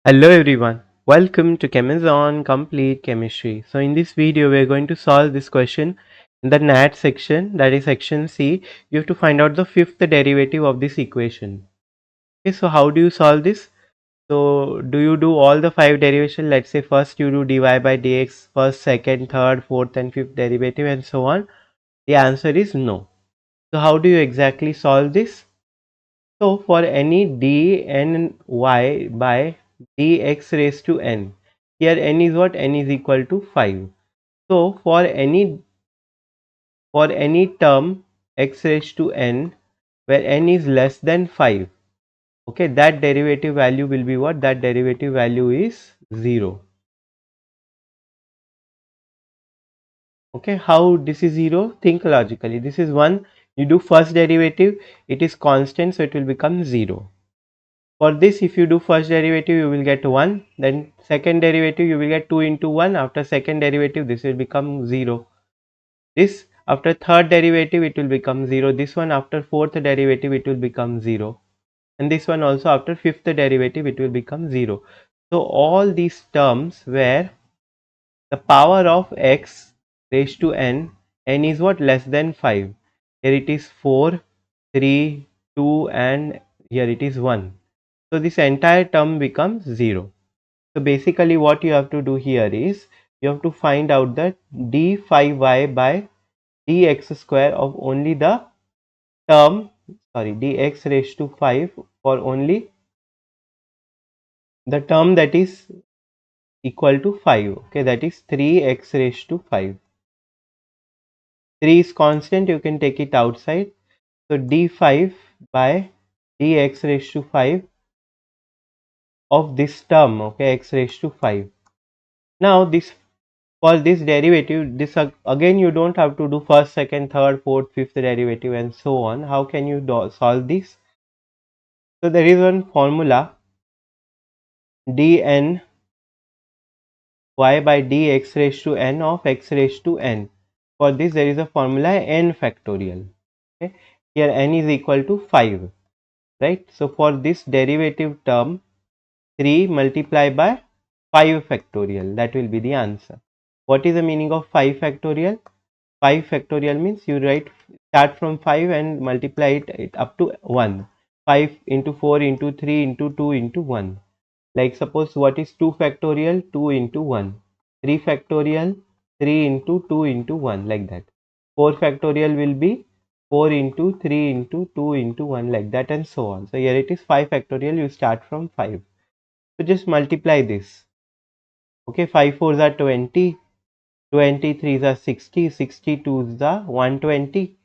Hello everyone, welcome to Chemizon Complete Chemistry. So in this video we are going to solve this question in the NAT section, that is section C. You have to find out the fifth derivative of this equation. Okay, so how do you solve this? So do you do all the five derivation? Let's say first you do dy by dx, first, second, third, fourth and fifth derivative and so on. The answer is no. So how do you exactly solve this? So for any dny by dx raised to n, here n is what? N is equal to 5. So for any term x raised to n where n is less than 5, okay, that derivative value will be what? That derivative value is 0. Okay, how this is 0? Think logically. This is 1. You do first derivative, it is constant, so it will become 0. For this, if you do first derivative, you will get 1. Then second derivative, you will get 2 into 1. After second derivative, this will become 0. This after third derivative, it will become 0. This one after fourth derivative, it will become 0. And this one also after fifth derivative, it will become 0. So all these terms where the power of x raised to n is what? Less than 5. Here it is 4, 3, 2 and here it is 1. So this entire term becomes 0. So basically what you have to do here is you have to find out that d5y by dx square of only the term, dx raised to 5 for only the term that is equal to 5. Okay, that is 3x raised to 5. 3 is constant, you can take it outside. So d5 by dx raised to 5 of this term, okay, x raised to 5. Now this, for this derivative, this again you don't have to do first, second, third, fourth, fifth derivative and so on. How can you solve this? So there is one formula, dn y by dx raised to n of x raised to n. For this there is a formula n factorial. Okay, here n is equal to 5, right? So for this derivative term, 3 multiplied by 5 factorial, that will be the answer. What is the meaning of 5 factorial? 5 factorial means you start from 5 and multiply it up to 1. 5 into 4 into 3 into 2 into 1. Like suppose what is 2 factorial? 2 into 1. 3 factorial? 3 into 2 into 1, like that. 4 factorial will be 4 into 3 into 2 into 1, like that and so on. So here it is 5 factorial, you start from 5. So just multiply this. Okay, 5 fours are 20. 23s are 60, 62s are 120.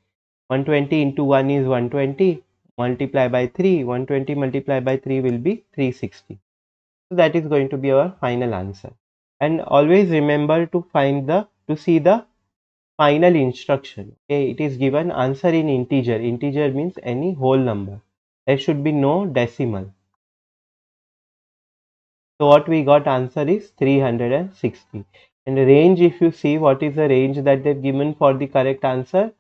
120 into 1 is 120, multiply by 3, 120 multiplied by 3 will be 360. So that is going to be our final answer. And always remember to see the final instruction. Okay, it is given answer in integer. Integer means any whole number. There should be no decimal. So what we got answer is 360. And range, if you see what is the range that they've given for the correct answer,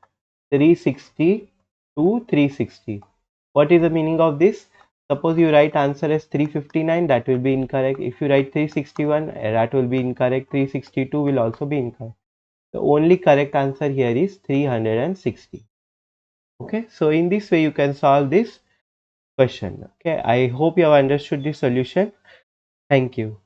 360 to 360. What is the meaning of this? Suppose you write answer as 359, that will be incorrect. If you write 361, that will be incorrect. 362 will also be incorrect. The only correct answer here is 360. Okay, so in this way you can solve this question. Okay, I hope you have understood the solution. Thank you.